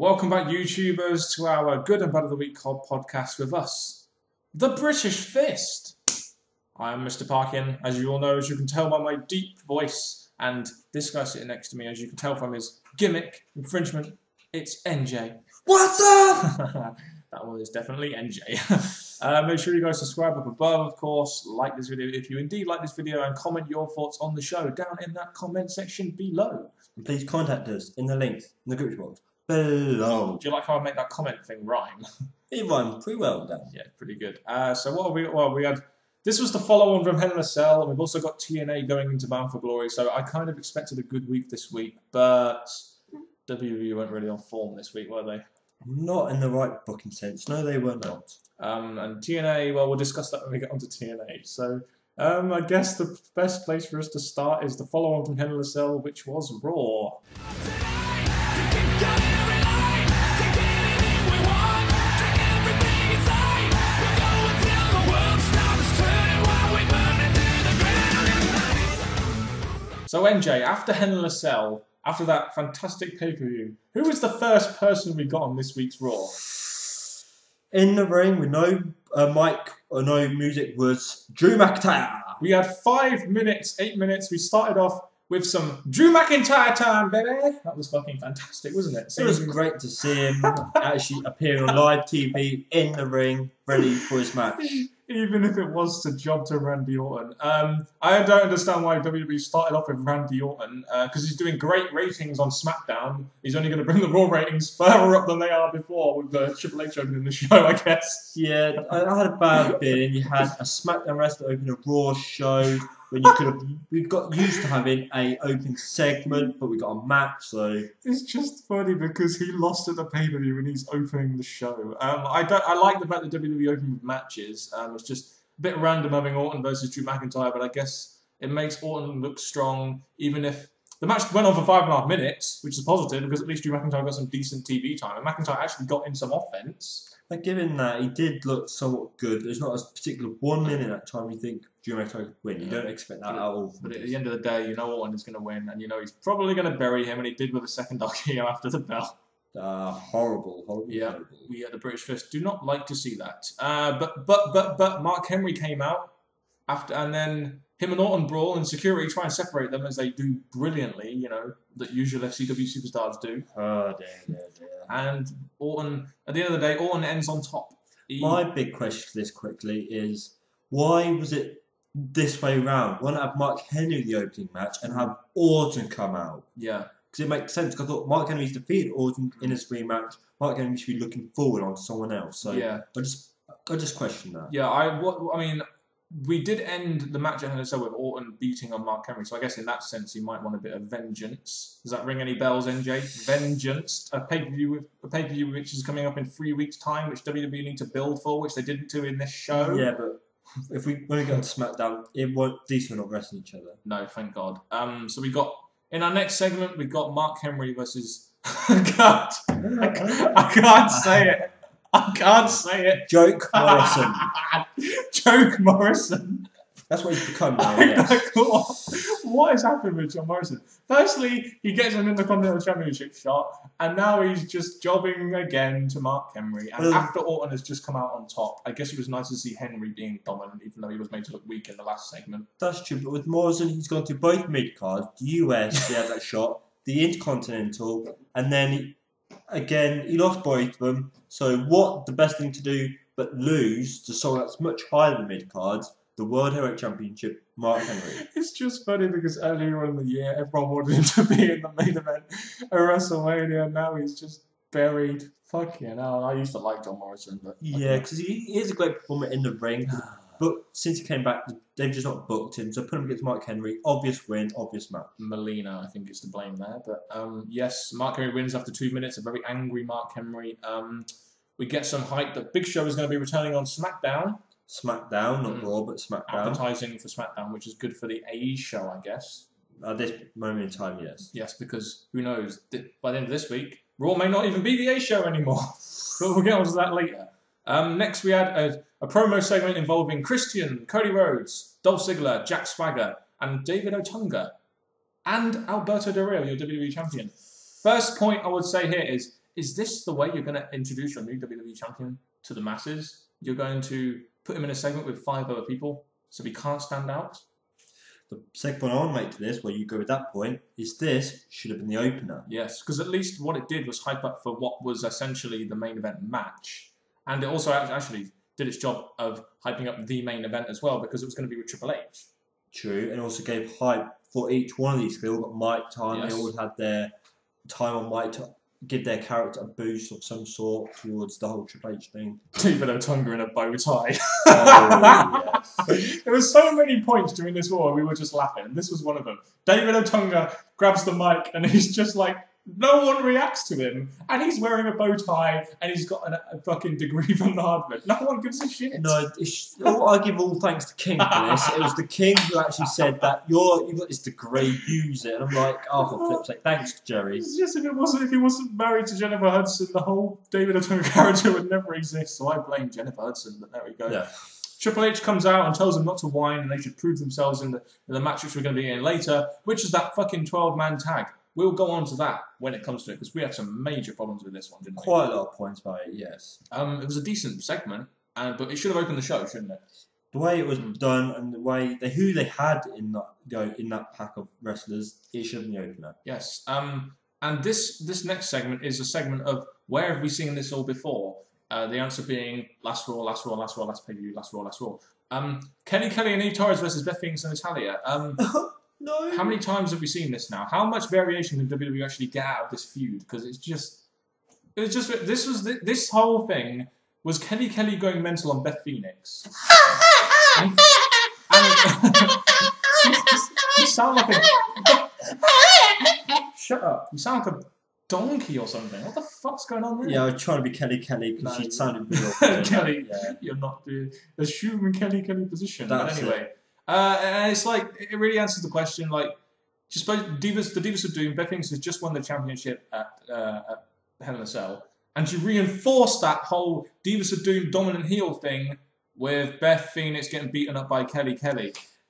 Welcome back, YouTubers, to our Good and Bad of the Week podcast with us, the British Fist. I am Mr. Parkin, as you all know, as you can tell by my deep voice, and this guy sitting next to me, as you can tell from his gimmick, infringement, it's NJ. What's up? That one is definitely NJ. Make sure you guys subscribe up above, of course, like this video if you indeed like this video, and comment your thoughts on the show down in that comment section below. And please contact us in the links in the group box below. Do you like how I make that comment thing rhyme? It rhymed pretty well, Dan. Yeah, pretty good. So what have we? Well, we had. This was the follow-on from Hell in a Cell, and we've also got TNA going into Bound for Glory. So I kind of expected a good week this week, but WWE weren't really on form this week, were they? Not in the right booking sense. No, they were not. And TNA. Well, we'll discuss that when we get onto TNA. So I guess the best place for us to start is the follow-on from Hell in a Cell, which was Raw. So NJ, after Hell in a Cell, after that fantastic pay-per-view, who was the first person we got on this week's Raw? In the ring with no mic or no music was Drew McIntyre. We had 5 minutes, 8 minutes. We started off with some Drew McIntyre time, baby. That was fucking fantastic, wasn't it? It was great to see him actually appearing on live TV in the ring, ready for his match. Even if it was to job to Randy Orton. I don't understand why WWE started off with Randy Orton, because he's doing great ratings on SmackDown. He's only going to bring the Raw ratings further up than they are before with the Triple H opening the show, I guess. Yeah, I had a bad feeling. You had a SmackDown wrestler open a Raw show when you could have. We got used to having a opening segment, but we got a match, so it's just funny because he lost at the pay-per-view and he's opening the show. I like the fact that WWE opened with matches. It's just a bit random having Orton versus Drew McIntyre, but I guess it makes Orton look strong, even if the match went on for 5.5 minutes, which is positive because at least Drew McIntyre got some decent TV time, and McIntyre actually got in some offense. But given that, he did look somewhat good. There's not a particular 1 minute that time you think Drew McIntyre could win. You don't expect that at all. But at the end of the day, you know Orton is going to win, and you know he's probably going to bury him, and he did with a second RKO after the bell. Horrible. Yeah, horrible. We at the British Fist do not like to see that. But Mark Henry came out after, and then him and Orton brawl, and security try and separate them as they do brilliantly. You know that usual FCW superstars do. Oh dear. And Orton, at the end of the day, Orton ends on top. My big question for this quickly is, why was it this way round? Why not have Mark Henry the opening match and have Orton come out? Yeah. Because it makes sense, because I thought Mark Henry's defeated Orton in his rematch. Mark Henry should be looking forward onto someone else. So yeah. I just question that. Yeah, I mean, we did end the match at Hell in a Cell with Orton beating on Mark Henry, so I guess in that sense he might want a bit of vengeance. Does that ring any bells, NJ? Vengeance, a pay-per-view which is coming up in 3 weeks' time, which WWE need to build for, which they didn't do in this show. Yeah, but when we get on SmackDown, these two are not wrestling each other. No, thank God. So we got in our next segment we got Mark Henry versus I can't say it. I can't say it. Joke Morrison. Joke Morrison. That's what he's become now, yes. What has happened with John Morrison? Firstly, he gets an Intercontinental Championship shot, and now he's just jobbing again to Mark Henry. And after Orton has just come out on top, I guess it was nice to see Henry being dominant, even though he was made to look weak in the last segment. That's true, but with Morrison, he's gone to both mid-cards, the US, he had that shot, the Intercontinental, and then he lost both of them. So what the best thing to do but lose to someone that's much higher than mid-cards, the World Heavyweight Championship, Mark Henry. It's just funny because earlier in the year, everyone wanted him to be in the main event at WrestleMania, and now he's just buried. Fucking hell, I used to like John Morrison. But yeah, because he is a great performer in the ring, but since he came back, they've just not booked him. So put him against Mark Henry, obvious win, obvious match. Melina, I think, is to blame there. But yes, Mark Henry wins after 2 minutes, a very angry Mark Henry. We get some hype that Big Show is going to be returning on SmackDown. SmackDown, not Raw, but SmackDown. Advertising for SmackDown, which is good for the A show, I guess. At this moment in time, yes. Yes, because who knows? By the end of this week, Raw may not even be the A show anymore. But we'll get on to that later. Next, we had a promo segment involving Christian, Cody Rhodes, Dolph Ziggler, Jack Swagger, and David Otunga, and Alberto Del Rio, your WWE champion. First point I would say here is, is this the way you're going to introduce your new WWE champion to the masses? You're going to put him in a segment with 5 other people so he can't stand out? The second point I want to make to this, where you go at that point, is this should have been the opener. Yes, because at least what it did was hype up for what was essentially the main event match. And it also actually did its job of hyping up the main event as well, because it was going to be with Triple H. True, and also gave hype for each one of these. They all got mic time, Yes. they all had their time on mic to give their character a boost of some sort towards the whole Triple H thing. David Otunga in a bow tie. Oh, yes. There were so many points during this war we were just laughing, and this was one of them. David Otunga grabs the mic and he's just like, no one reacts to him, and he's wearing a bow tie and he's got a fucking degree from Harvard. No one gives a shit. No, I give all thanks to King for this. It was the King who actually said that you've got this degree, use it. And I'm like, oh, for flip's sake, thanks, Jerry. It's just if he wasn't married to Jennifer Hudson, the whole David Otunga character would never exist. So I blame Jennifer Hudson, but there we go. Yeah. Triple H comes out and tells them not to whine and they should prove themselves in the match which we're going to be in later, which is that fucking 12-man tag. We'll go on to that when it comes to it, because we had some major problems with this one, didn't we? Quite a lot of points by it, yes. It was a decent segment, but it should have opened the show, shouldn't it? The way it was done and the way who they had in that pack of wrestlers, it should have been the opener. Yes. And this next segment is a segment of where have we seen this all before? The answer being last Raw, last Raw, last Raw, last pay-per-view, last Raw, last Raw. Kelly and Eve Torres versus Beth Phoenix and Natalia. No. How many times have we seen this now? How much variation did WWE actually get out of this feud? Because this whole thing was Kelly going mental on Beth Phoenix. and you sound like a shut up. You sound like a donkey or something. What the fuck's going on there? Yeah, I was trying to be Kelly because she sounded real. Kelly, yeah. You're not the human Kelly position. That's but anyway. And it's like, it really answers the question, like, just the Divas of Doom, Beth Phoenix has just won the championship at Hell in a Cell, and she reinforced that whole Divas of Doom dominant heel thing with Beth Phoenix getting beaten up by Kelly.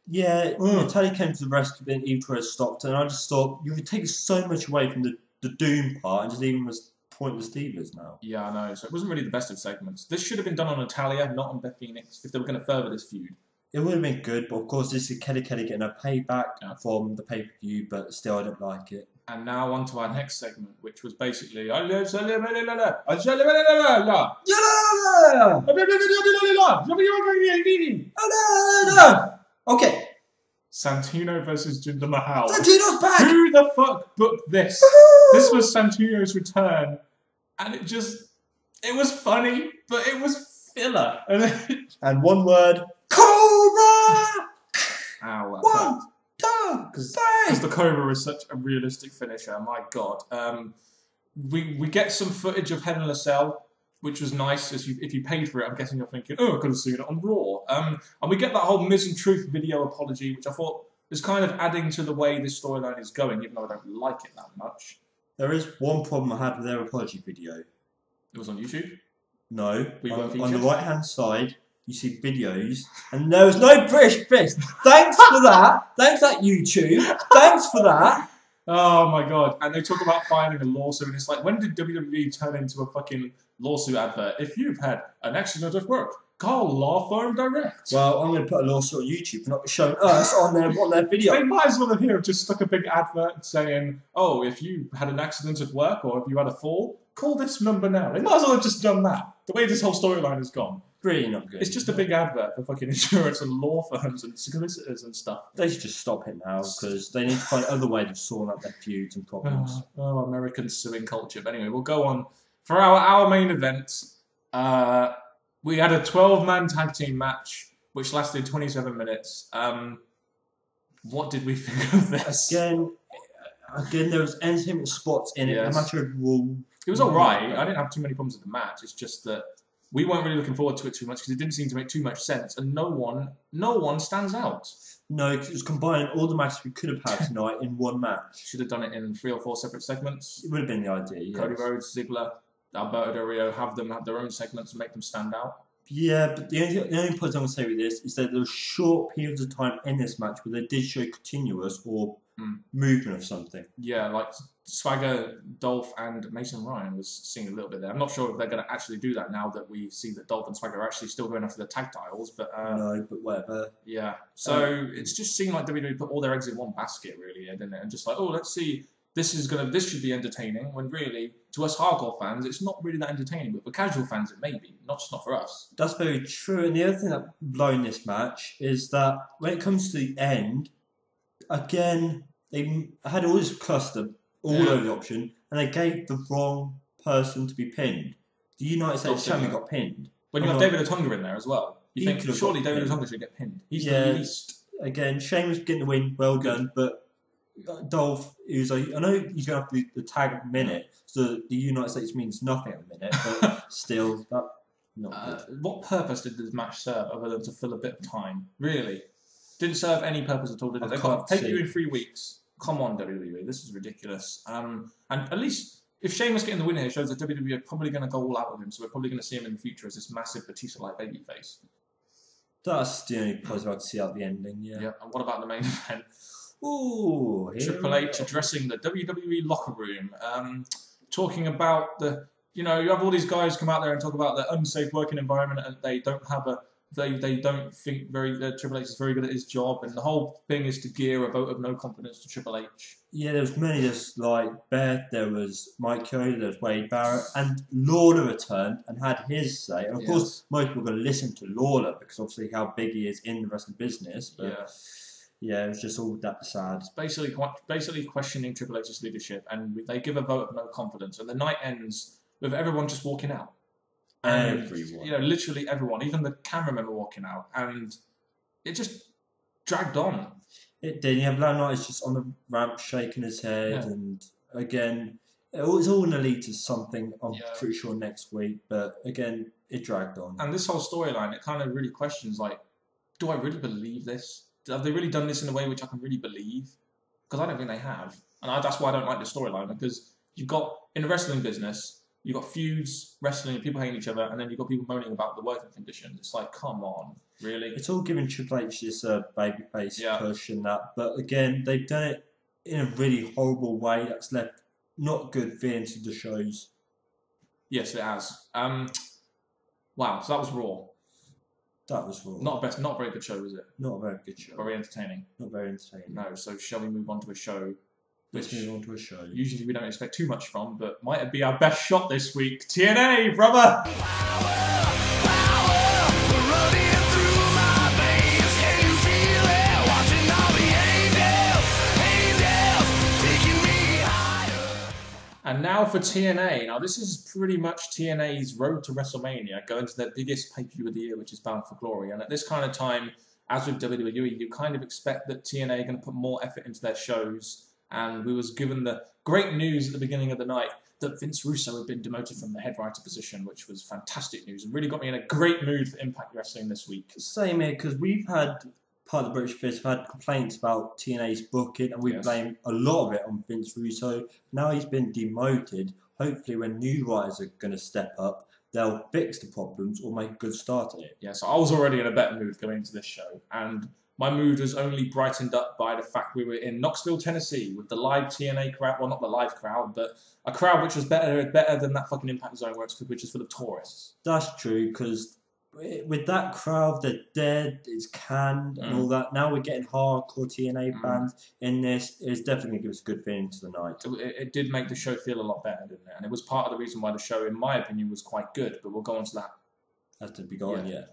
Yeah, Natalia came to the rescue, then Eve Torres stopped, and I just thought, you could take so much away from the Doom part and just even was pointless Divas now. Yeah, I know, so it wasn't really the best of segments. This should have been done on Natalia, not on Beth Phoenix, if they were going to further this feud. It would have been good, but of course this is Kelly getting a payback from the pay-per-view, but still I don't like it. And now on to our next segment, which was basically... Okay. Santino versus Jinder Mahal. Santino's back! Who the fuck booked this? This was Santino's return, and it was funny, but it was filler. And one word, Cobra! Ow, One, two, because the Cobra is such a realistic finisher, my god. We get some footage of Hell in a Cell, which was nice. If you paid for it, I'm guessing you're thinking, oh, I could have seen it on Raw. And we get that whole Miz and Truth video apology, which I thought is kind of adding to the way this storyline is going, even though I don't like it that much. There is one problem I had with their apology video. It was on YouTube? No, We weren't on the featured? right-hand side, you see videos, and there was no British fist. Thanks for that. Thanks for that, YouTube. Thanks for that. Oh my god. And they talk about filing a lawsuit, and it's like, when did WWE turn into a fucking lawsuit advert? If you've had an accident at work, call Law Firm Direct. Well, I'm going to put a lawsuit on YouTube for not showing us on their video. They might as well have here just stuck a big advert saying, oh, if you had an accident at work or if you had a fall, call this number now. They might as well have just done that. The way this whole storyline has gone. Really not good. It's just a big advert for fucking insurance and law firms and solicitors and stuff. They should just stop it now because they need to find other ways of sorting out their feuds and problems. Oh, American suing culture. But anyway, we'll go on. For our main event, we had a 12-man tag team match, which lasted 27 minutes. What did we think of this? Again, there was entertainment spots in it. Yes. No matter rule. It was alright. I didn't have too many problems with the match. It's just that we weren't really looking forward to it too much because it didn't seem to make too much sense, and no one stands out. No, because it was combining all the matches we could have had tonight in one match. Should have done it in 3 or 4 separate segments. It would have been the idea. Yes. Cody Rhodes, Ziggler, Alberto Del Rio, have them have their own segments and make them stand out. Yeah, but the only point I'm going to say with this is that there were short periods of time in this match where they did show continuous or movement of something. Yeah, like Swagger, Dolph, and Mason Ryan was seen a little bit there. I'm not sure if they're going to actually do that now that we see that Dolph and Swagger are actually still going after the tag titles. But No, but whatever. yeah, so it's just seemed like WWE put all their eggs in one basket, really, didn't it? And just like, oh, let's see, this should be entertaining. When really, to us hardcore fans, it's not really that entertaining. But for casual fans, it may be, not for us. That's very true. And the other thing that blown this match is that when it comes to the end, again, they had all this cluster all over the option, and they gave the wrong person to be pinned. The United States champion got pinned. When you have David Otunga in there as well, you think surely David Otunga should get pinned. He's the least. Again, Sheamus getting the win, well done, but Dolph, who's like, I know he's going to have the tag minute, so the United States means nothing at the minute, but still, that not good. What purpose did this match serve other than to fill a bit of time? Really? Didn't serve any purpose at all, did it? They got to take you in 3 weeks. Come on, WWE, this is ridiculous. And at least, if Sheamus getting the win here shows that WWE are probably going to go all out with him, so we're probably going to see him in the future as this massive Batista-like babyface. That's the only positive I can see out the ending, yeah. And what about the main event? Ooh, Triple H addressing the WWE locker room, talking about you have all these guys come out there and talk about the unsafe working environment, and they don't have they don't think Triple H is very good at his job, and the whole thing is to gear a vote of no confidence to Triple H. Yeah, there was many, there's like Beth, there was Mike Cody, there was Wade Barrett, and Lawler returned and had his say. And of course, most people are going to listen to Lawler because obviously how big he is in the wrestling business. But yeah, it was just all that sad. It's basically questioning Triple H's leadership, and they give a vote of no confidence, and the night ends with everyone just walking out. And, everyone. Literally everyone, even the cameramen were walking out, and it just dragged on. It did. You have Laurinaitis Knight is just on the ramp shaking his head, and again, it's all going to lead to something, I'm pretty sure, next week, but again, it dragged on. And this whole storyline, it kind of really questions, like, do I really believe this? Have they really done this in a way which I can really believe? Because I don't think they have. And that's why I don't like the storyline, because you've got, in the wrestling business, you've got feuds, wrestling, people hating each other, and then you've got people moaning about the working conditions. It's like, come on, really? It's all giving Triple H this babyface push and that, but again, they've done it in a really horrible way that's left not good feelings to the shows. Yes, it has. Wow, so that was Raw. That was Raw. Not a very good show, was it? Not a very good show. Very entertaining. Not very entertaining. No, so shall we move on to a show? Let's move on to a show. Usually we don't expect too much from, but might be our best shot this week. TNA, brother! And now for TNA. Now this is pretty much TNA's road to WrestleMania, going to their biggest pay-per-view of the year, which is Bound for Glory. And at this kind of time, as with WWE, you kind of expect that TNA are going to put more effort into their shows. And we was given the great news at the beginning of the night that Vince Russo had been demoted from the head writer position, which was fantastic news and really got me in a great mood for Impact Wrestling this week. Same here, because we've had, part of the British Fist, have had complaints about TNA's booking, and we blame a lot of it on Vince Russo. Now he's been demoted. Hopefully when new writers are going to step up, they'll fix the problems or make a good start at it. Yeah, so I was already in a better mood going into this show, and my mood was only brightened up by the fact we were in Knoxville, Tennessee, with the live TNA crowd. Well, not the live crowd, but a crowd which was better than that fucking Impact Zone, which is full of tourists. That's true, because with that crowd, they're dead, it's canned, and all that. Now we're getting hardcore TNA fans in this. It's definitely going to give us a good feeling to the night. It did make the show feel a lot better, didn't it? And it was part of the reason why the show, in my opinion, was quite good. But we'll go on to that. Has to be gone, yeah.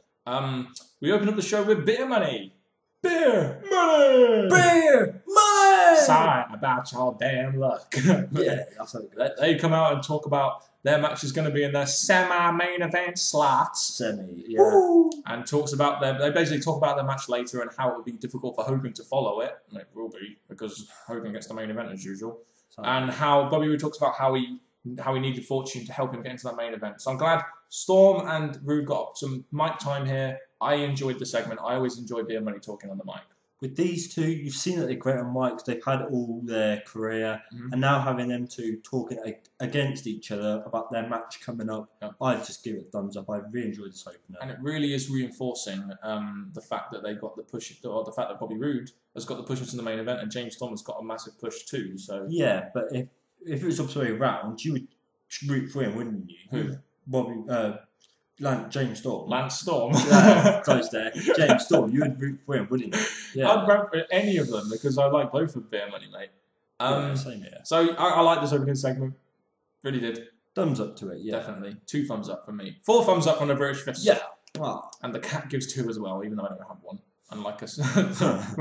We opened up the show with Beer Money. Beer money! Beer money! Sigh about your damn luck. Yeah, that's good. They come out and talk about their match is going to be in their semi-main event slots. Semi, yeah. Woo! And talks about they basically talk about their match later and how it would be difficult for Hogan to follow it. And it will be, because Hogan gets the main event as usual. And how Bobby Roode talks about how he needed Fortune to help him get into that main event. So I'm glad Storm and Roode got some mic time here. I enjoyed the segment. I always enjoy Beer Money talking on the mic. with these two, you've seen that they're great on mics. They've had all their career, Mhm. and now having them two talking against each other about their match coming up, I'd just give it a thumbs up. I really enjoyed this opener. And it really is reinforcing the fact that they got the push, or the fact that Bobby Roode has got the push into the main event, and James Storm has got a massive push too. So yeah, but if it was up the way around, you would root for him, wouldn't you? Who? Bobby. James Storm. Lance Storm. Yeah, close there. James Storm, you would root for him, wouldn't you? Yeah. I'd root for any of them because I like both of their money, mate. Yeah, same here. So I like this opening segment. Really did. Thumbs up to it, yeah. Definitely. 2 thumbs up from me. 4 thumbs up from the British Fist. Yeah. Wow. And the cat gives 2 as well, even though I don't have one. Unlike us.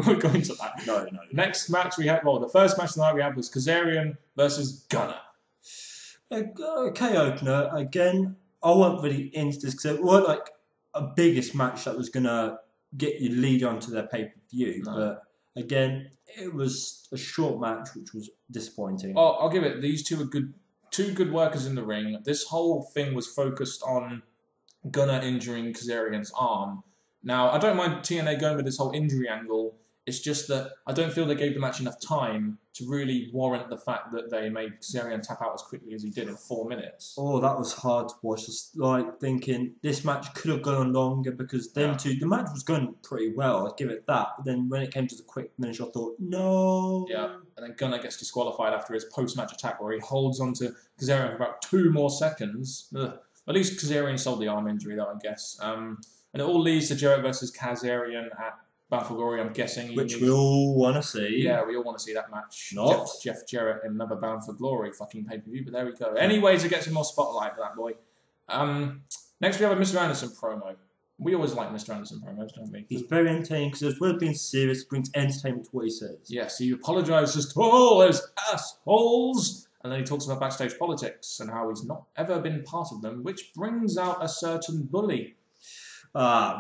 We're going to that. No. Next match we had, the first match tonight we had was Kazarian versus Gunner. Okay, opener. Again, I wasn't really into this because it wasn't like a biggest match that was going to get you lead on to their pay-per-view. No. But again, it was a short match, which was disappointing. Oh, I'll give it. These 2 are good. 2 good workers in the ring. This whole thing was focused on Gunner injuring Kazarian's arm. Now, I don't mind TNA going with this whole injury angle. It's just that I don't feel they gave the match enough time to really warrant the fact that they made Kazarian tap out as quickly as he did in 4 minutes. Oh, that was hard to watch. Just like thinking this match could have gone on longer because them two, the match was going pretty well. I'd give it that. But then when it came to the quick finish, I thought, no. Yeah, and then Gunner gets disqualified after his post-match attack where he holds on to Kazarian for about 2 more seconds. Ugh. At least Kazarian sold the arm injury, though, I guess. And it all leads to Jarrett versus Kazarian at Bound for Glory, I'm guessing. Which we all want to see. Yeah, we all want to see that match. Not. Jeff Jarrett in another Bound for Glory fucking pay-per-view, but there we go. Anyways, it gets some more spotlight for that boy. Next we have a Mr. Anderson promo. We always like Mr. Anderson promos, don't we? He's very entertaining because as well as being serious, brings entertainment to what he says. Yes, he apologises to all his assholes, and then he talks about backstage politics and how he's not ever been part of them, which brings out a certain bully.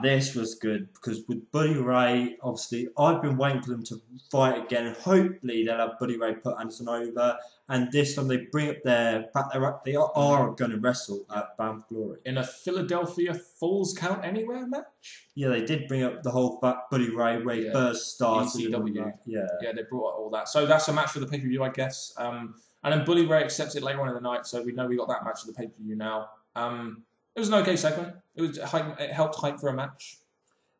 This was good because with Buddy Ray, obviously, I've been waiting for them to fight again, and hopefully they'll have Buddy Ray put Anderson over. And this time they bring up they are going to wrestle at Bound for Glory in a Philadelphia Falls Count Anywhere match. Yeah, they did bring up the whole Buddy Ray where he first started. ECW. Yeah, they brought up all that. So that's a match for the pay-per-view, I guess. And then Buddy Ray accepts it later on in the night, so we know we got that match for the pay-per-view now. It was an okay segment. It helped hype for a match.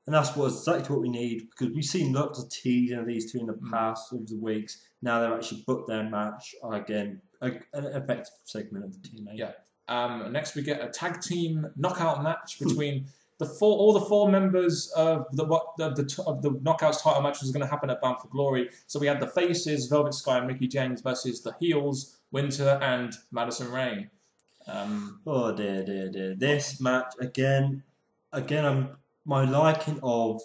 And that's exactly what we need because we've seen lots of teasing of these two in the past over the weeks. Now they've actually booked their match again, an effective segment of the TNA. Yeah. Next we get a tag team knockout match between all the four members of the Knockouts title match was going to happen at Bound for Glory. So we had the faces, Velvet Sky and Mickey James versus the heels, Winter and Madison Rayne. Oh dear. This match again. My liking of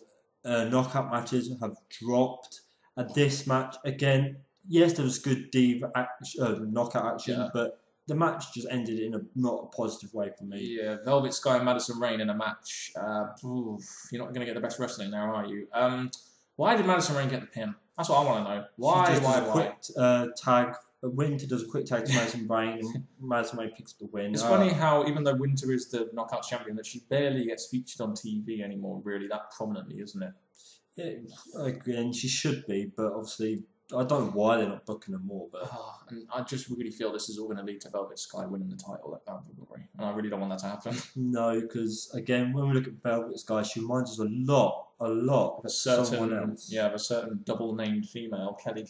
knockout matches have dropped. At this match again, yes, there was good knockout action, but the match just ended in not a positive way for me. Yeah, Velvet Sky and Madison Rayne in a match. You're not going to get the best wrestling there, are you? Why did Madison Rayne get the pin? That's what I want to know. Why? Quick tag. Winter does a quick tag to Madison Rayne, and Madison Rayne picks up the win. It's funny how, even though Winter is the Knockouts champion, that she barely gets featured on TV anymore, really, that prominently, isn't it? Yeah, again, she should be, but obviously, I don't know why they're not booking her more. But and I just really feel this is all going to lead to Velvet Sky winning the title at Bound for Glory, and I really don't want that to happen. No, because again, when we look at Velvet Sky, she reminds us a lot of someone else. Yeah, of a certain double-named female, Kelly.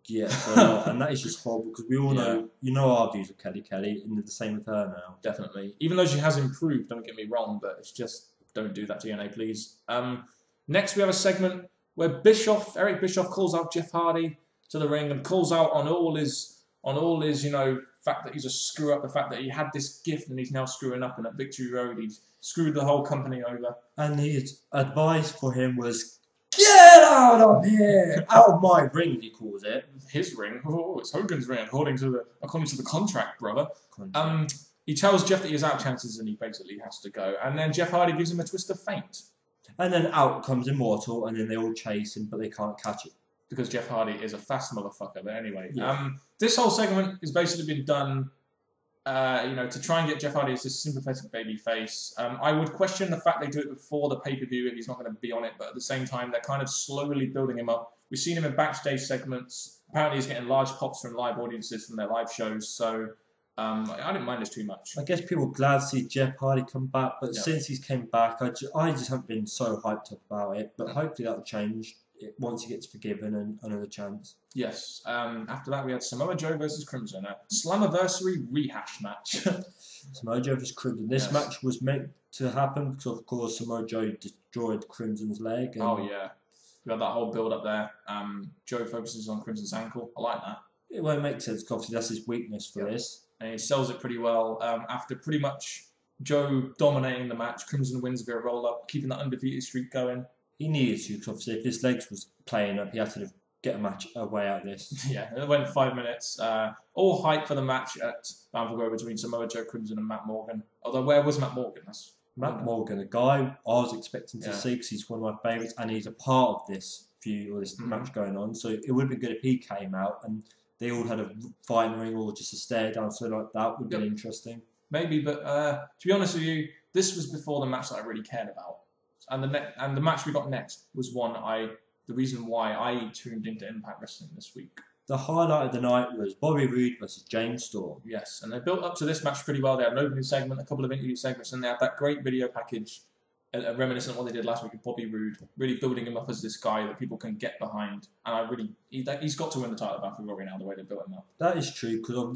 Yeah, and that is just horrible because we all know, our views of Kelly, and they're the same with her now. Definitely. Even though she has improved, don't get me wrong, but it's just, don't do that, TNA, please. Next, we have a segment where Eric Bischoff calls out Jeff Hardy to the ring and calls out on all his, fact that he's a screw up, the fact that he had this gift and he's now screwing up, and at Victory Road he's screwed the whole company over. And his advice for him was, "Get out of here! Out of my ring," he calls it. His ring? Oh, it's Hogan's ring, according to the contract, brother. He tells Jeff that he has out chances and he basically has to go. And then Jeff Hardy gives him a twist of fate. And then out comes Immortal, and then they all chase him, but they can't catch it. Because Jeff Hardy is a fast motherfucker. But anyway, this whole segment has basically been done to try and get Jeff Hardy as this sympathetic baby face. I would question the fact they do it before the pay-per-view if he's not going to be on it, but at the same time, they're kind of slowly building him up. We've seen him in backstage segments. Apparently, he's getting large pops from live audiences from their live shows, so I didn't mind this too much. I guess people are glad to see Jeff Hardy come back, but since he's came back, I just haven't been so hyped up about it, but hopefully that'll change once he gets forgiven and another chance. Yes. After that, we had Samoa Joe versus Crimson, a Slammiversary rehash match. Samoa Joe versus Crimson. This match was meant to happen because, of course, Samoa Joe destroyed Crimson's leg. And oh, yeah. We had that whole build-up there. Joe focuses on Crimson's ankle. I like that. It won't make sense because obviously that's his weakness for this. And he sells it pretty well. After pretty much Joe dominating the match, Crimson wins via roll-up, keeping that undefeated streak going. He needed to, because obviously if his legs was playing up, he had to get a way out of this. Yeah, it went 5 minutes. All hype for the match at Bound for Glory between Samoa Joe, Crimson, and Matt Morgan. Although, where was Matt Morgan? Matt Morgan, a guy I was expecting to see because he's one of my favourites, and he's a part of this feud or this match going on. So it would have been good if he came out and they all had a fight in the ring or just a stare down. So like that would be interesting. Maybe, but to be honest with you, this was before the match that I really cared about. And the match we got next was the reason why I tuned into Impact Wrestling this week. The highlight of the night was Bobby Roode versus James Storm. Yes, and they built up to this match pretty well. They had an opening segment, a couple of interview segments, and they had that great video package, reminiscent of what they did last week with Bobby Roode, really building him up as this guy that people can get behind. And he's got to win the title back for Glory now, the way they built him up. That is true, because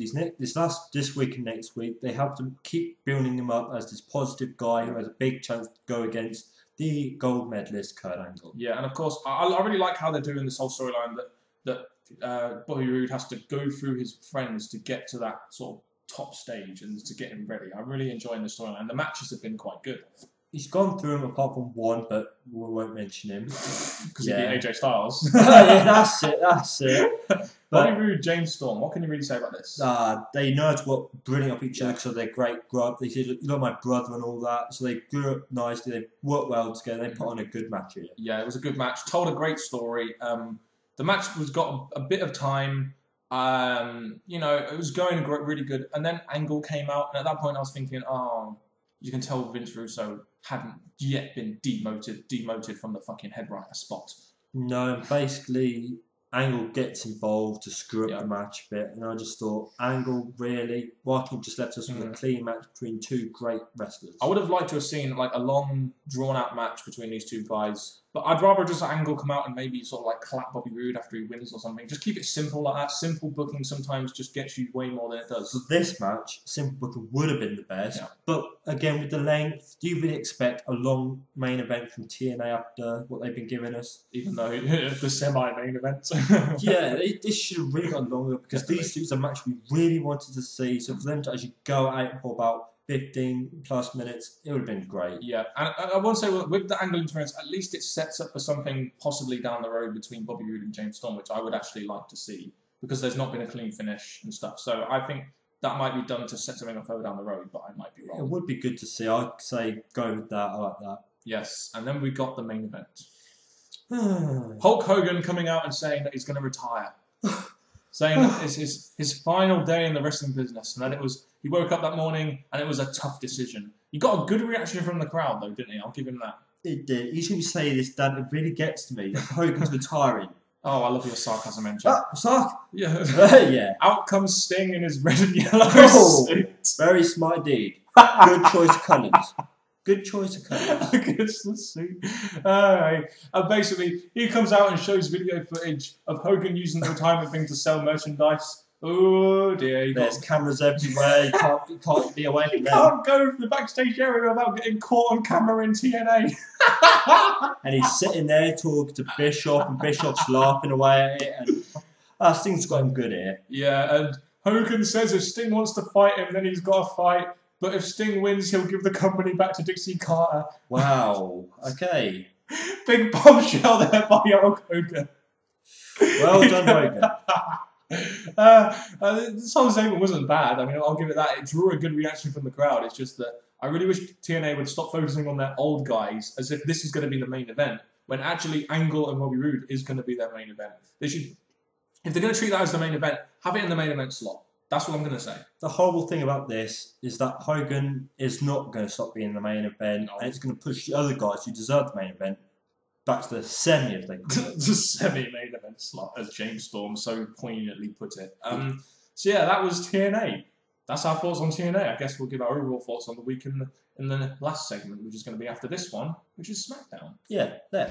this week and next week, they have to keep building him up as this positive guy who has a big chance to go against the gold medalist, Kurt Angle. Yeah, and of course, I really like how they're doing this whole storyline that Bobby Roode has to go through his friends to get to that sort of top stage and to get him ready. I'm really enjoying the storyline. The matches have been quite good. He's gone through them apart from one, but we won't mention him. Because he beat AJ Styles. Yeah, that's it. Bobby Roode, James Storm, what can you really say about this? They know how to work brilliant off each other because of their great grub. They said, you're my brother and all that. So they grew up nicely. They worked well together. They put on a good match here. Yeah, it was a good match. Told a great story. The match got a bit of time. It was going really good. And then Angle came out. And at that point, I was thinking, you can tell Vince Russo hadn't yet been demoted from the fucking head writer spot. No, basically, Angle gets involved to screw up the match a bit, and I just thought, Angle, really? Why can't you just left us with a clean match between two great wrestlers? I would have liked to have seen like a long, drawn-out match between these two guys, but I'd rather just Angle come out and maybe sort of like clap Bobby Roode after he wins or something. Just keep it simple like that. Simple booking sometimes just gets you way more than it does. So this match, simple booking would have been the best, but again, with the length, do you really expect a long main event from TNA after what they've been giving us? Even though the semi-main event. Yeah, this should have really gone longer because these two is a match we really wanted to see. So for them to actually go out for about 15 plus minutes, it would have been great. Yeah, and I want to say with the Angle interference, at least it sets up for something possibly down the road between Bobby Roode and James Storm, which I would actually like to see because there's not been a clean finish and stuff. So I think that might be done to set something up further down the road, but I might be wrong. It would be good to see. I'd say go with that. I like that. Yes, and then we got the main event. Hulk Hogan coming out and saying that he's going to retire. Saying that it's his final day in the wrestling business and that he woke up that morning and it was a tough decision. He got a good reaction from the crowd though, didn't he? I'll give him that. It did. You should say this, Dan. It really gets to me. Hogan's retiring. Oh, I love your sarcasm, Entry. Yeah. Yeah. Out comes Sting in his red and yellow suit. Very smart indeed. Good choice of colours. Good choice of colours. It's the suit. And basically, he comes out and shows video footage of Hogan using the retirement thing to sell merchandise. Oh dear. There's cameras everywhere. You can't be away from them. You can't go from the backstage area without getting caught on camera in TNA. And he's sitting there talking to Bischoff, and Bischoff's laughing away at it. And Sting's got him good here. Yeah, and Hogan says if Sting wants to fight him, then he's got to fight. But if Sting wins, he'll give the company back to Dixie Carter. Wow. Okay. Big bombshell there by Hulk Hogan. Well done, Hogan. This whole segment wasn't bad. I mean, I'll give it that. It drew a good reaction from the crowd. It's just that I really wish TNA would stop focusing on their old guys as if this is going to be the main event, when actually Angle and Bobby Roode is going to be their main event. They should, if they're going to treat that as the main event, have it in the main event slot. That's what I'm going to say. The horrible thing about this is that Hogan is not going to stop being in the main event, and it's going to push the other guys who deserve the main event back to the semi, if they call it. The semi-main event slot, as James Storm so poignantly put it. So yeah, that was TNA. That's our thoughts on TNA. I guess we'll give our overall thoughts on the week in the last segment, which is going to be after this one, which is SmackDown. Yeah, there.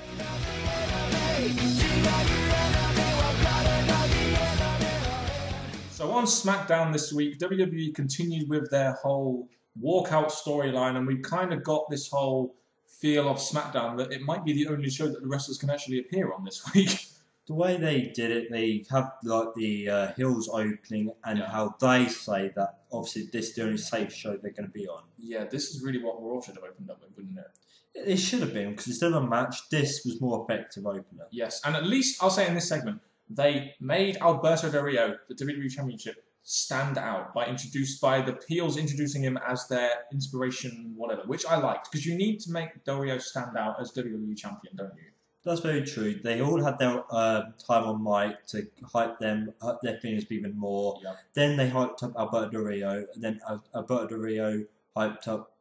So on SmackDown this week, WWE continued with their whole walkout storyline, and we've kind of got this whole feel of SmackDown that it might be the only show that the wrestlers can actually appear on this week. The way they did it, they have like the Hills opening, and how they say that obviously this is the only safe show they're going to be on. Yeah, this is really what Raw should have opened up with, wouldn't it? It should have been, because instead of a match, this was more effective opener. Yes, and at least I'll say in this segment, they made Alberto Del Rio, the WWE Championship, stand out by the heels introducing him as their inspiration, whatever, which I liked, because you need to make Del Rio stand out as WWE Champion, don't you? That's very true. They all had their time on mic to hype their feelings even more. Yep. Then they hyped up Alberto Del Rio, and then Alberto Del Rio hyped up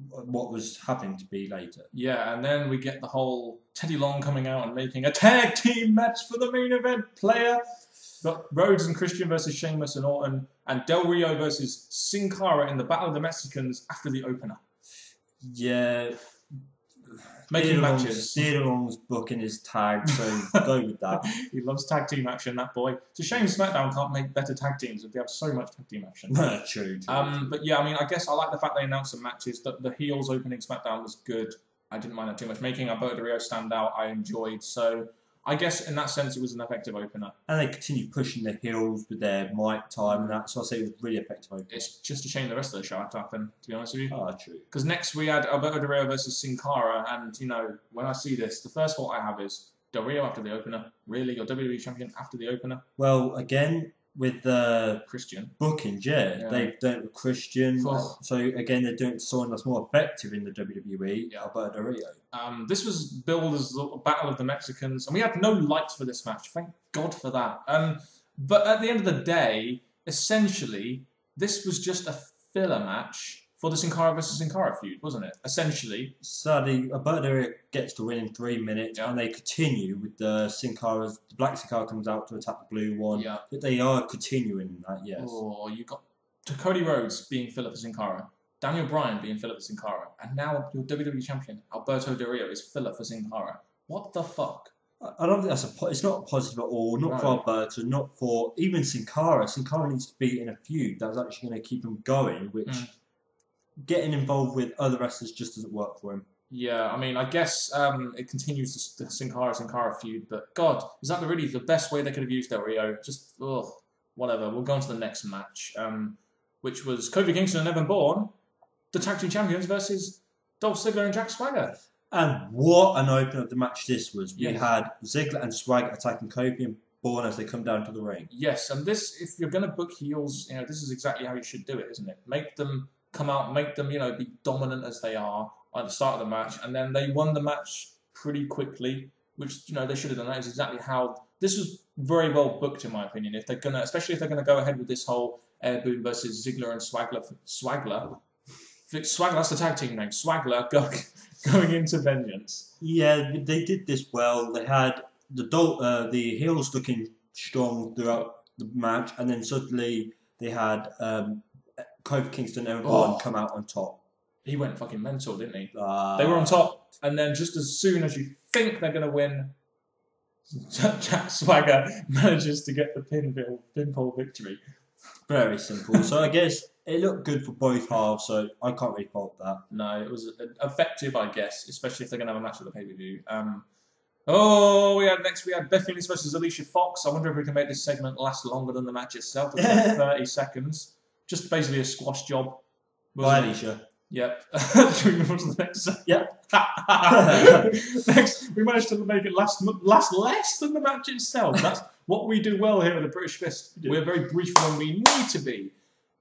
what was happening to be later. Yeah, and then we get the whole Teddy Long coming out and making a tag team match for the main event player. Got Rhodes and Christian versus Sheamus and Orton, and Del Rio versus Sin Cara in the Battle of the Mexicans after the opener. Yeah. Making matches. Theodore Long's booking his tag, so go with that. He loves tag team action, that boy. It's a shame SmackDown can't make better tag teams if they have so much tag team action. True. But yeah, I mean, I guess I like the fact they announced some matches. The heels opening SmackDown was good. I didn't mind that too much. Making Alberto Del Rio stand out, I enjoyed. So I guess in that sense, it was an effective opener. And they continued pushing the heels with their mic time and that, so I say it was really effective opener. It's just a shame the rest of the show had to happen, to be honest with you. Oh, true. Because next we had Alberto Del Rio versus Sin Cara, and, you know, when I see this, the first thought I have is, Del Rio after the opener? Really? Your WWE champion after the opener? Well, again, with the Christian bookings, they've done it with Christian. So again, they're doing it to someone that's more effective in the WWE, Alberto Del Rio. This was billed as the Battle of the Mexicans, and we had no lights for this match. Thank God for that. But at the end of the day, essentially, this was just a filler match for the Sin Cara versus Sin Cara feud, wasn't it? Essentially. Sadly, Alberto Del Rio gets to win in 3 minutes, and they continue with the Sin Cara's. The black Sin Cara comes out to attack the blue one. Yeah. But they are continuing that, yes. Oh, you got Cody Rhodes being filler for Sin Cara, Daniel Bryan being filler for Sin Cara, and now your WWE champion, Alberto Del Rio, is filler for Sin Cara. What the fuck? I don't think it's not positive at all. Not for Alberto, not for even Sin Cara. Sin Cara needs to be in a feud that's actually going to keep him going, which getting involved with other wrestlers just doesn't work for him. Yeah, I mean, I guess it continues the Sin Cara feud, but God, is that really the best way they could have used Del Rio? Just, whatever. We'll go on to the next match, which was Kofi Kingston and Evan Bourne, the tag team champions, versus Dolph Ziggler and Jack Swagger. And what an opener of the match this was. We had Ziggler and Swagger attacking Kofi and Bourne as they come down to the ring. Yes, and this, if you're going to book heels, this is exactly how you should do it, isn't it? Make them come out, make them, be dominant as they are at the start of the match, and then they won the match pretty quickly, which, they should have done. That is exactly how, this was very well booked, in my opinion, if they're going to, especially if they're going to go ahead with this whole Air Boom versus Ziggler and Swagler, that's the tag team name, Swagler, going into Vengeance. Yeah, they did this well. They had the heels looking strong throughout the match, and then suddenly they had Kofi Kingston and everyone come out on top. He went fucking mental, didn't he? They were on top, and then just as soon as you think they're going to win, Jack Swagger manages to get the pinfall victory. Very simple. So I guess it looked good for both halves, so I can't really fault that. No, it was effective, I guess, especially if they're going to have a match at the pay-per-view. Next we had Beth Phoenix versus Alicia Fox. I wonder if we can make this segment last longer than the match itself. It's like 30 seconds. Just basically a squash job. Bye, Alicia. Yep. Should we move on to the next segment? Yep. Next, we managed to make it last less than the match itself. That's what we do well here at the British Fist. We're very brief when we need to be.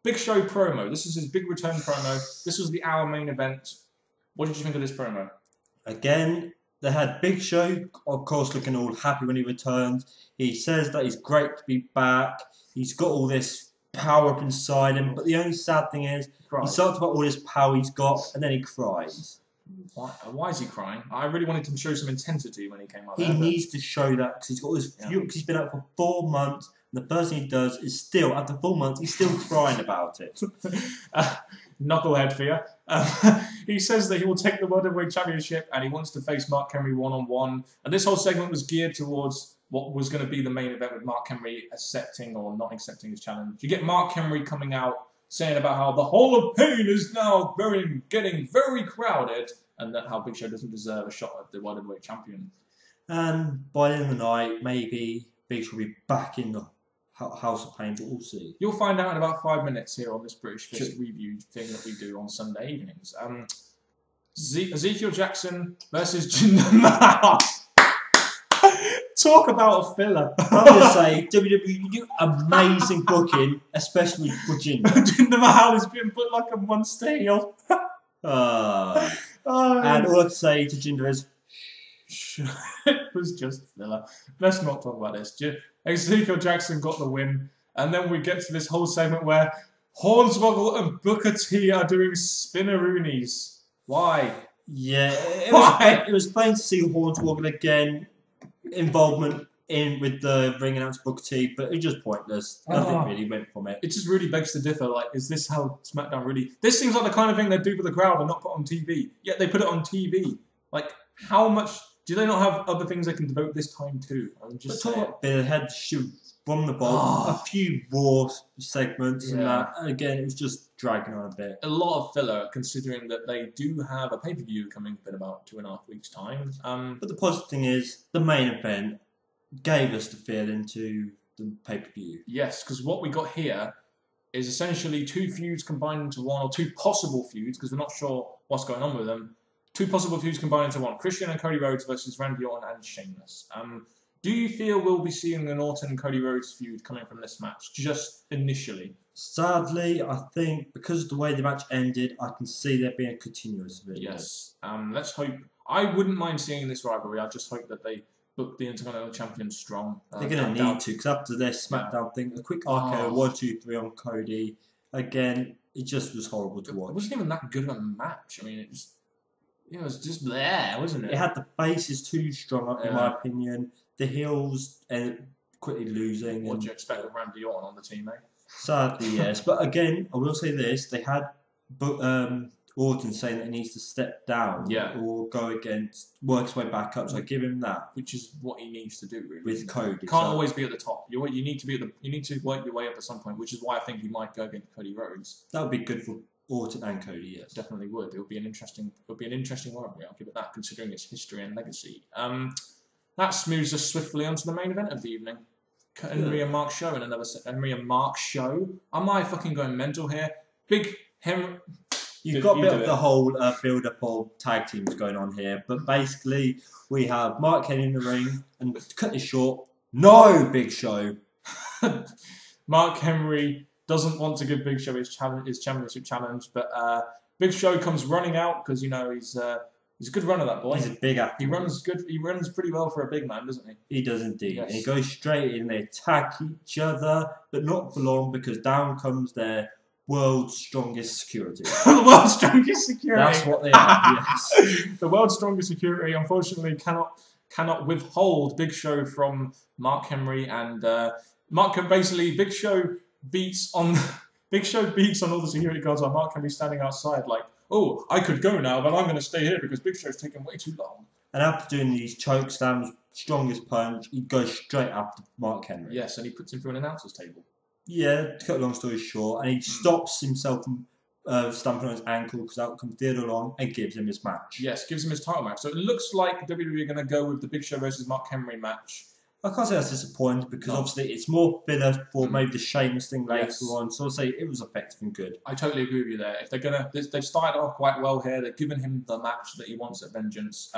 Big Show promo. This is his big return promo. This was the hour main event. What did you think of this promo? Again, they had Big Show, of course, looking all happy when he returned. He says that he's great to be back. He's got all this power up inside him. But the only sad thing is, he talks about all this power he's got, and then he cries. Why is he crying? I really wanted him to show some intensity when he came out. He needs to show that because he's got this because he's been out for 4 months. And the first thing he does is still, after 4 months, he's still crying about it. Knucklehead for you. He says that he will take the World Heavyweight Championship and he wants to face Mark Henry one-on-one. And this whole segment was geared towards what was going to be the main event with Mark Henry accepting or not accepting his challenge. You get Mark Henry coming out saying about how the Hall of Pain is now getting very crowded and that how Big Show doesn't deserve a shot at the World Heavyweight Champion. And by the end of the night, maybe Big Show will be back in the House of Pain, but we'll see. You'll find out in about 5 minutes here on this British Fist review thing that we do on Sunday evenings. Ezekiel Jackson versus Jinder Mahal. Talk about a filler. I'm going to say, WWE, you do amazing booking, especially for Jinder. Jinder Mahal is being put like a monster heel. And all I can say to Jinder is, it was just filler. Let's not talk about this. Ezekiel Jackson got the win, and then we get to this whole segment where Hornswoggle and Booker T are doing spinneroonies. Why? Yeah, it was plain to see Hornswoggle again, involvement with the ring announcer Booker T, but it was just pointless. Nothing really went from it. It just really begs to differ. Like, is this how SmackDown really? This seems like the kind of thing they do for the crowd and not put on TV. Yet they put it on TV. Like, how much? Do they not have other things they can devote this time to? I'm just saying. They had shoot from the ball, a few Raw segments, and that. And again, it was just dragging on a bit. A lot of filler, considering that they do have a pay-per-view coming in about 2.5 weeks' time. But the positive thing is, the main event gave us the feel into the pay-per-view. Yes, because what we got here is essentially 2 feuds combined into one, or 2 possible feuds, because we're not sure what's going on with them. 2 possible feuds combined into one. Christian and Cody Rhodes versus Randy Orton and Sheamus. Do you feel we'll be seeing an Orton and Cody Rhodes feud coming from this match, just initially? Sadly, I think because of the way the match ended, I can see there being a continuous video. Yes. Let's hope. I wouldn't mind seeing this rivalry. I just hope that they book the Intercontinental Champion strong. They're going to need to, because after their SmackDown thing, a quick RKO 1, 2, 3 on Cody. Again, it just was horrible to watch. It wasn't even that good of a match. I mean, it was just bleh, wasn't it? It had the faces too strong, in my opinion. The heels quickly losing. What do you expect with Randy Orton on the team, eh? Sadly, yes. But again, I will say this: they had Orton saying that he needs to step down, or go against, work his way back up. So I give him that, which is what he needs to do, really. With Cody, can't always be at the top. You need to be you need to work your way up at some point, which is why I think he might go against Cody Rhodes. That would be good for Orton and Cody, yes. Definitely would. It would be an interesting rivalry. I'll give it that, considering its history and legacy. That moves us swiftly onto the main event of the evening. Henry and Mark show in another Henry and Mark show. Am I fucking going mental here? Big Henry. You've got a bit of the whole build-up of tag teams going on here, but basically we have Mark Henry in the ring, and to cut this short, no Big Show. Mark Henry doesn't want to give Big Show his championship challenge, but Big Show comes running out because he's a good runner, that boy. He's a big athlete. He runs good. He runs pretty well for a big man, doesn't he? He does indeed. Yes. And he goes straight in. They attack each other, but not for long because down comes their world's strongest security. The world's strongest security. That's what they are. Yes. The world's strongest security, unfortunately, cannot withhold Big Show from Mark Henry, and Big Show beats on all the security guards while Mark Henry standing outside like, oh, I could go now, but I'm going to stay here because Big Show's taking way too long. And after doing these choke slams, strongest punch, he goes straight after Mark Henry. Yes, and he puts him through an announcer's table. Yeah, to cut a long story short, and he stops himself from stamping on his ankle because out comes Theodore Long and gives him his match. Yes, gives him his title match. So it looks like WWE are going to go with the Big Show versus Mark Henry match. I can't say that's disappointing because obviously it's more filler for maybe the Sheamus thing later on. So I'll say it was effective and good. I totally agree with you there. If they've started off quite well here. They've given him the match that he wants at Vengeance.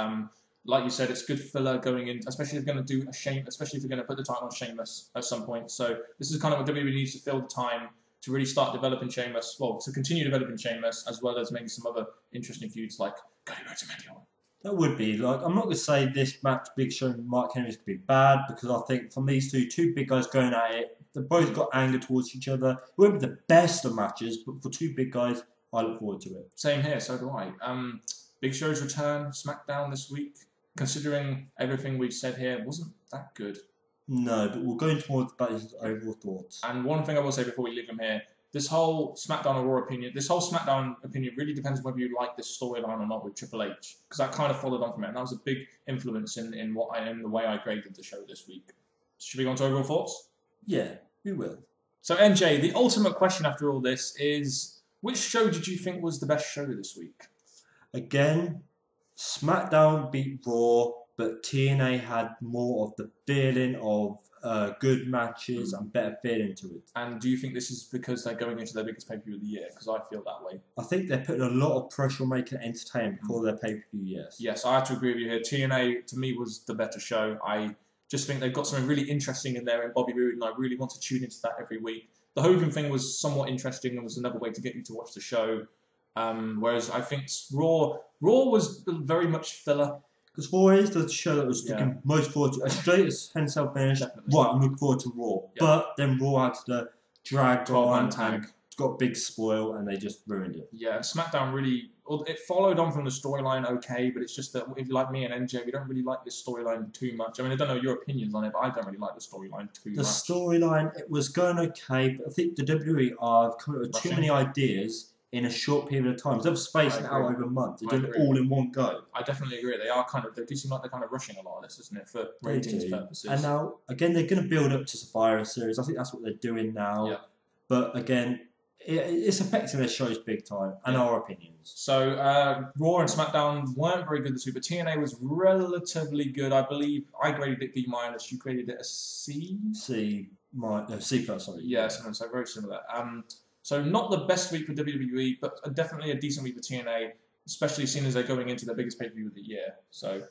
Like you said, it's good filler going in, especially if you're going to do especially if you're going to put the title on Sheamus at some point. So this is kind of what WWE needs to fill the time to really start developing Sheamus. Well, to continue developing Sheamus, as well as maybe some other interesting feuds like Cody Rhodes and Randy Orton. That would be like I'm not going to say this match, Big Show and Mark Henry, is going to be bad because I think from these two big guys going at it, they've both got anger towards each other. It won't be the best of matches, but for two big guys, I look forward to it. Same here, so do I. Big Show's return, SmackDown this week, considering everything we've said here, wasn't that good. No, but we'll go into more about his overall thoughts. And one thing I will say before we leave him here, this whole SmackDown or Raw opinion, this whole SmackDown opinion really depends on whether you like this storyline or not with Triple H, because that kind of followed on from it, and that was a big influence in the way I graded the show this week. Should we go on to overall thoughts? Yeah, we will. So NJ, the ultimate question after all this is, which show did you think was the best show this week? Again, SmackDown beat Raw, but TNA had more of the feeling of good matches and better feeling to it. And do you think this is because they're going into their biggest pay-per-view of the year? Because I feel that way. I think they're putting a lot of pressure on making it entertaining before their pay-per-view, yes. Yes, I have to agree with you here. TNA, to me, was the better show. I just think they've got something really interesting in there in Bobby Roode, and I really want to tune into that every week. The Hogan thing was somewhat interesting and was another way to get you to watch the show. Whereas I think Raw was very much filler. Because Raw is the show that was looking most forward to. As straight as Hell in a Cell finished, right, I'm looking forward to Raw. Yep. But then Raw had to drag 12-man tag. Got a big spoil and they just ruined it. Yeah, and SmackDown really, it followed on from the storyline okay, but it's just that if you like me and NJ, we don't really like this storyline too much. I mean, I don't know your opinions on it, but I don't really like the storyline too much. The storyline, it was going okay, but I think the WWE are coming up with too many ideas in a short period of time. Instead of spacing it out over months, they're doing it all in one go. I definitely agree. They do seem like they're kind of rushing a lot of this, isn't it, for ratings purposes. And now, again, they're going to build up to Survivor Series. I think that's what they're doing now. Yeah. But again, it's affecting their shows big time, and our opinions. So, Raw and SmackDown weren't very good this week, but TNA was relatively good. I believe I graded it B-, you graded it a C? C+, sorry. Yeah, so very similar. So not the best week for WWE, but definitely a decent week for TNA, especially seeing as they're going into their biggest pay-per-view of the year. So,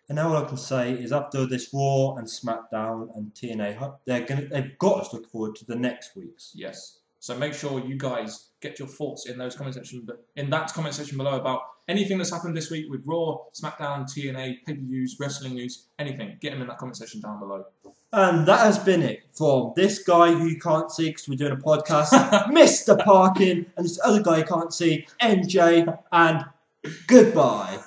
and now all I can say is after this Raw and SmackDown and TNA, they've got us looking forward to the next weeks. Yes. So make sure you guys get your thoughts in that comment section below about anything that's happened this week with Raw, SmackDown, TNA, pay-per-views, wrestling news, anything. Get them in that comment section down below. And that has been it from this guy who you can't see because we're doing a podcast, Mr. Parkin, and this other guy you can't see, NJ, and goodbye.